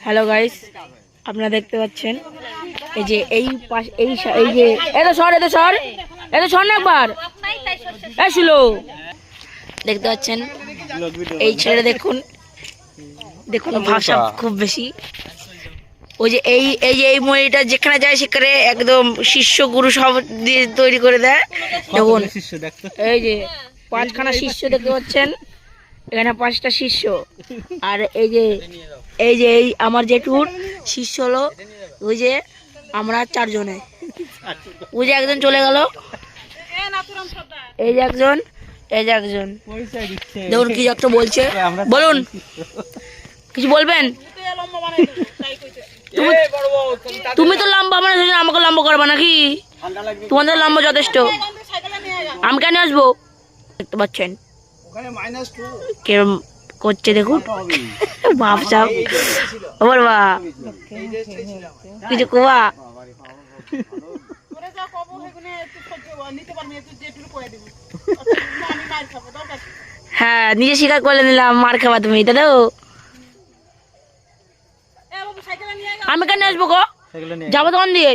Hello guys, আপনারা দেখতে পাচ্ছেন এই যে এই যে এত সর না একবার শুলো দেখতে পাচ্ছেন এই ছেলেটা দেখুন ভাষা খুব বেশি। ওই যে এই মহিলাটা যেখানে যায় সেখানে একদম শিষ্য গুরু সব দিয়ে তৈরি করে দেয়। দেখুন এই যে 5খানা শিষ্য দেখতে পাচ্ছেন, এখানে 5টা শিষ্য। আর এই যে এই আমার জেঠুর শিষ্য হলো ওই যে আমরা 4 জনে। ওই যে একজন চলে গেল, এই যে একজন দেখুন কি একটা বলছে। বলুন, কিছু বলবেন? তুমি তো লম্বা মানে আমাকে লম্বা করবা নাকি? তোমাদের লম্বা যথেষ্ট, আমি কেন আসবো? দেখতে পাচ্ছেন কেরম করছে, দেখুন বাপ সাপ বলবা কিছু কোয়া। হ্যাঁ, নিজে স্বীকার করে নিলাম মার খাবা তুমি, তাই তো? আমি কেন আসবো গো? যাবো তখন দিয়ে।